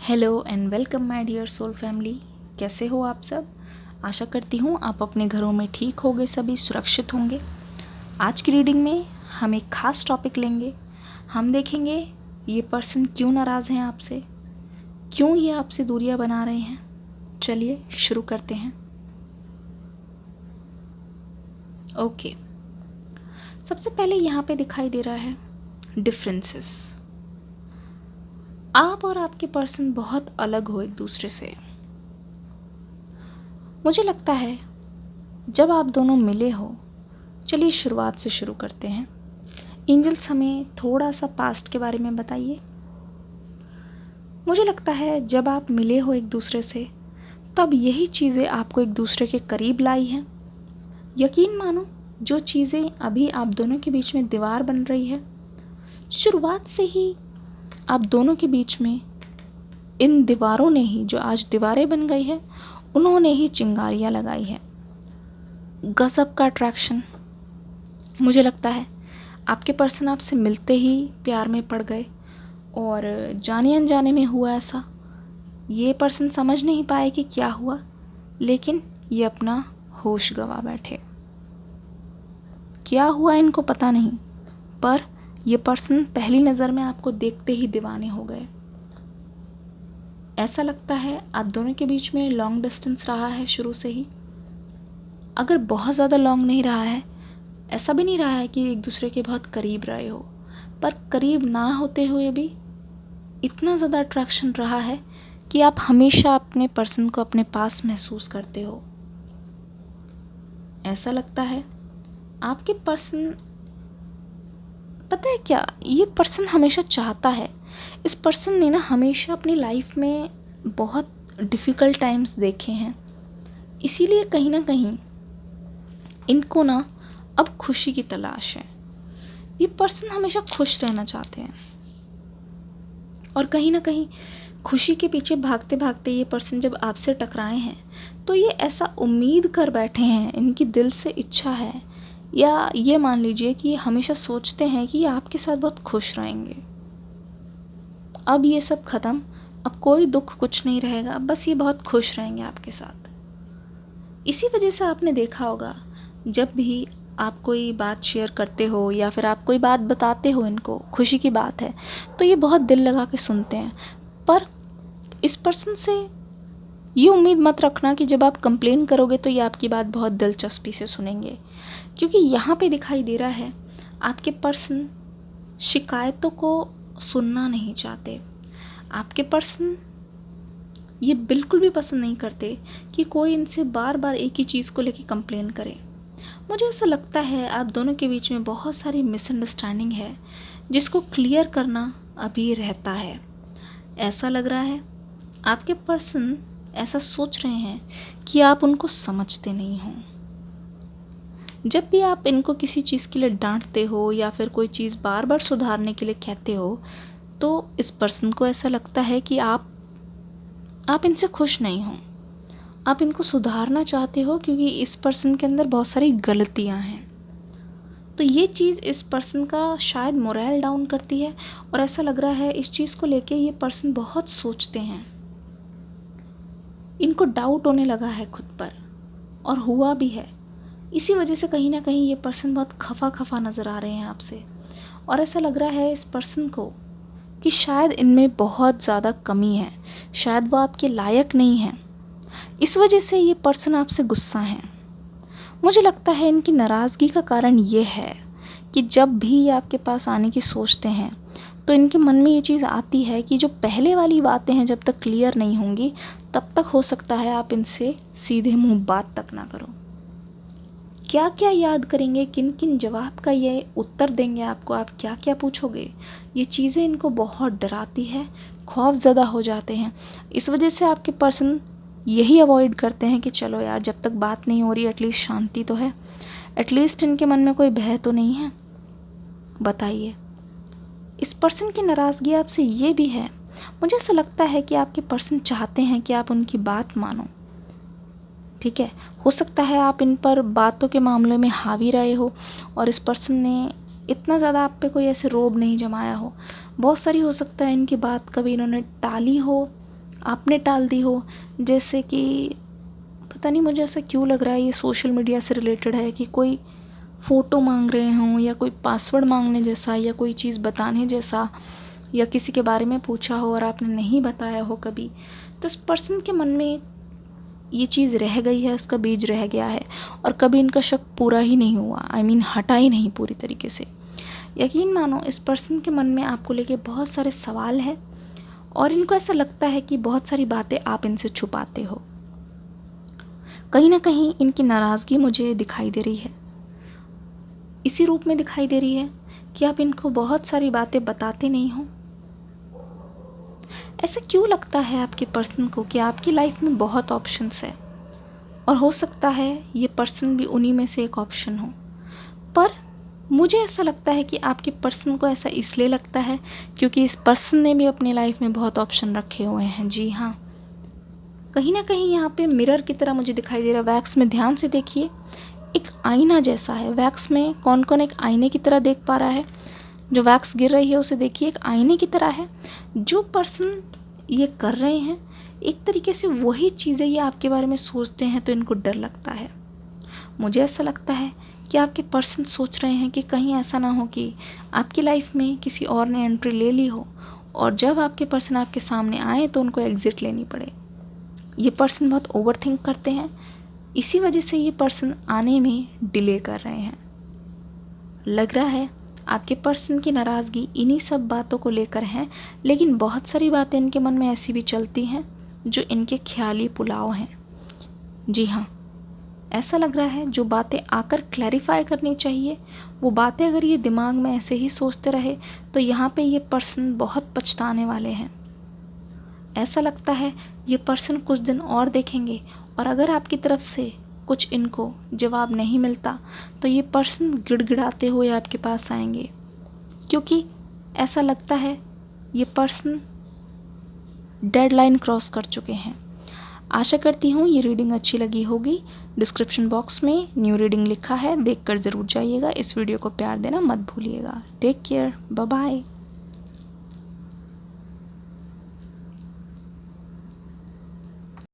Hello and welcome my dear soul family. कैसे हो आप सब? आशा करती हूँ आप अपने घरों में ठीक होंगे, सभी सुरक्षित होंगे। आज की रीडिंग में हम एक ख़ास टॉपिक लेंगे। हम देखेंगे ये पर्सन क्यों नाराज़ हैं आपसे, क्यों ये आपसे दूरियां बना रहे हैं। चलिए शुरू करते हैं। ओके, सबसे पहले यहाँ पे दिखाई दे रहा है डिफरेंसेस। आप और आपके पर्सन बहुत अलग हो एक दूसरे से। मुझे लगता है जब आप दोनों मिले हो, चलिए शुरुआत से शुरू करते हैं। एंजल्स हमें थोड़ा सा पास्ट के बारे में बताइए। मुझे लगता है जब आप मिले हो एक दूसरे से, तब यही चीज़ें आपको एक दूसरे के करीब लाई हैं। यकीन मानो, जो चीज़ें अभी आप दोनों के बीच में दीवार बन रही है, शुरुआत से ही आप दोनों के बीच में इन दीवारों ने ही, जो आज दीवारें बन गई है, उन्होंने ही चिंगारियाँ लगाई है। गज़ब का अट्रैक्शन। मुझे लगता है आपके पर्सन आपसे मिलते ही प्यार में पड़ गए और जाने अनजाने में हुआ ऐसा। ये पर्सन समझ नहीं पाए कि क्या हुआ, लेकिन ये अपना होश गंवा बैठे। क्या हुआ इनको पता नहीं, पर ये पर्सन पहली नज़र में आपको देखते ही दीवाने हो गए। ऐसा लगता है आप दोनों के बीच में लॉन्ग डिस्टेंस रहा है शुरू से ही। अगर बहुत ज़्यादा लॉन्ग नहीं रहा है, ऐसा भी नहीं रहा है कि एक दूसरे के बहुत करीब रहे हो, पर करीब ना होते हुए भी इतना ज़्यादा अट्रैक्शन रहा है कि आप हमेशा अपने पर्सन को अपने पास महसूस करते हो। ऐसा लगता है आपके पर्सन, पता है क्या, ये पर्सन हमेशा चाहता है। इस पर्सन ने ना हमेशा अपनी लाइफ में बहुत डिफ़िकल्ट टाइम्स देखे हैं, इसीलिए कहीं ना कहीं इनको ना अब खुशी की तलाश है। ये पर्सन हमेशा खुश रहना चाहते हैं और कहीं ना कहीं खुशी के पीछे भागते भागते ये पर्सन जब आपसे टकराए हैं, तो ये ऐसा उम्मीद कर बैठे हैं, इनकी दिल से इच्छा है, या ये मान लीजिए कि ये हमेशा सोचते हैं कि ये आपके साथ बहुत खुश रहेंगे। अब ये सब ख़त्म, अब कोई दुख कुछ नहीं रहेगा, बस ये बहुत खुश रहेंगे आपके साथ। इसी वजह से आपने देखा होगा, जब भी आप कोई बात शेयर करते हो या फिर आप कोई बात बताते हो, इनको खुशी की बात है, तो ये बहुत दिल लगा के सुनते हैं। पर इस पर्सन से ये उम्मीद मत रखना कि जब आप कंप्लेन करोगे तो ये आपकी बात बहुत दिलचस्पी से सुनेंगे, क्योंकि यहाँ पे दिखाई दे रहा है आपके पर्सन शिकायतों को सुनना नहीं चाहते। आपके पर्सन ये बिल्कुल भी पसंद नहीं करते कि कोई इनसे बार बार एक ही चीज़ को लेके कंप्लेन करे। मुझे ऐसा लगता है आप दोनों के बीच में बहुत सारी मिसअंडरस्टैंडिंग है, जिसको क्लियर करना अभी रहता है। ऐसा लग रहा है आपके पर्सन ऐसा सोच रहे हैं कि आप उनको समझते नहीं हो। जब भी आप इनको किसी चीज़ के लिए डांटते हो या फिर कोई चीज़ बार बार सुधारने के लिए कहते हो, तो इस पर्सन को ऐसा लगता है कि आप इनसे खुश नहीं हो, आप इनको सुधारना चाहते हो, क्योंकि इस पर्सन के अंदर बहुत सारी गलतियां हैं। तो ये चीज़ इस पर्सन का शायद मोरल डाउन करती है और ऐसा लग रहा है इस चीज़ को लेके ये पर्सन बहुत सोचते हैं। इनको डाउट होने लगा है खुद पर, और हुआ भी है। इसी वजह से कहीं ना कहीं ये पर्सन बहुत खफा नज़र आ रहे हैं आपसे, और ऐसा लग रहा है इस पर्सन को कि शायद इनमें बहुत ज़्यादा कमी है, शायद वो आपके लायक नहीं है। इस वजह से ये पर्सन आपसे गुस्सा है। मुझे लगता है इनकी नाराज़गी का कारण ये है कि जब भी ये आपके पास आने की सोचते हैं, तो इनके मन में ये चीज़ आती है कि जो पहले वाली बातें हैं जब तक क्लियर नहीं होंगी, तब तक हो सकता है आप इनसे सीधे मुंह बात तक ना करो। क्या क्या याद करेंगे, किन किन जवाब का ये उत्तर देंगे आपको, आप क्या क्या पूछोगे, ये चीज़ें इनको बहुत डराती है, खौफ ज़्यादा हो जाते हैं। इस वजह से आपके पर्सन यही अवॉइड करते हैं कि चलो यार, जब तक बात नहीं हो रही एटलीस्ट शांति तो है, एटलीस्ट इनके मन में कोई भय तो नहीं है। बताइए, इस पर्सन की नाराज़गी आपसे ये भी है। मुझे ऐसा लगता है कि आपके पर्सन चाहते हैं कि आप उनकी बात मानो। ठीक है, हो सकता है आप इन पर बातों के मामले में हावी रहे हो और इस पर्सन ने इतना ज़्यादा आप पे कोई ऐसे रोब नहीं जमाया हो। बहुत सारी हो सकता है इनकी बात कभी इन्होंने टाली हो, आपने टाल दी हो। जैसे कि पता नहीं मुझे ऐसा क्यों लग रहा है ये सोशल मीडिया से रिलेटेड है कि कोई फ़ोटो मांग रहे हों या कोई पासवर्ड मांगने जैसा या कोई चीज़ बताने जैसा, या किसी के बारे में पूछा हो और आपने नहीं बताया हो कभी, तो उस पर्सन के मन में ये चीज़ रह गई है, उसका बीज रह गया है और कभी इनका शक पूरा ही नहीं हुआ, हटा ही नहीं पूरी तरीके से। यकीन मानो इस पर्सन के मन में आपको लेके बहुत सारे सवाल हैं और इनको ऐसा लगता है कि बहुत सारी बातें आप इनसे छुपाते हो। कहीं ना कहीं इनकी नाराज़गी मुझे दिखाई दे रही है, इसी रूप में दिखाई दे रही है कि आप इनको बहुत सारी बातें बताते नहीं हो। ऐसा क्यों लगता है आपके पर्सन को कि आपकी लाइफ में बहुत ऑप्शंस है और हो सकता है ये पर्सन भी उन्हीं में से एक ऑप्शन हो, पर मुझे ऐसा लगता है कि आपके पर्सन को ऐसा इसलिए लगता है क्योंकि इस पर्सन ने भी अपनी लाइफ में बहुत ऑप्शन रखे हुए हैं। जी हाँ, कहीं ना कहीं यहाँ पे मिरर की तरह मुझे दिखाई दे रहा है। वैक्स में ध्यान से देखिए, एक आईना जैसा है। वैक्स में कौन कौन एक आईने की तरह देख पा रहा है? जो वैक्स गिर रही है उसे देखिए, एक आईने की तरह है। जो पर्सन ये कर रहे हैं एक तरीके से वही चीज़ें ये आपके बारे में सोचते हैं, तो इनको डर लगता है। मुझे ऐसा लगता है कि आपके पर्सन सोच रहे हैं कि कहीं ऐसा ना हो कि आपकी लाइफ में किसी और ने एंट्री ले ली हो और जब आपके पर्सन आपके सामने आए तो उनको एग्ज़िट लेनी पड़े। ये पर्सन बहुत ओवरथिंक करते हैं, इसी वजह से ये पर्सन आने में डिले कर रहे हैं। लग रहा है आपके पर्सन की नाराज़गी इन्हीं सब बातों को लेकर है, लेकिन बहुत सारी बातें इनके मन में ऐसी भी चलती हैं जो इनके ख्याली पुलाव हैं। जी हाँ, ऐसा लग रहा है जो बातें आकर क्लैरिफाई करनी चाहिए वो बातें अगर ये दिमाग में ऐसे ही सोचते रहे तो यहाँ पे ये पर्सन बहुत पछताने वाले हैं। ऐसा लगता है ये पर्सन कुछ दिन और देखेंगे और अगर आपकी तरफ से कुछ इनको जवाब नहीं मिलता तो ये पर्सन गिड़गिड़ाते हुए आपके पास आएंगे, क्योंकि ऐसा लगता है ये पर्सन डेडलाइन क्रॉस कर चुके हैं। आशा करती हूँ ये रीडिंग अच्छी लगी होगी। डिस्क्रिप्शन बॉक्स में न्यू रीडिंग लिखा है, देखकर ज़रूर जाइएगा। इस वीडियो को प्यार देना मत भूलिएगा। Take care, bye bye.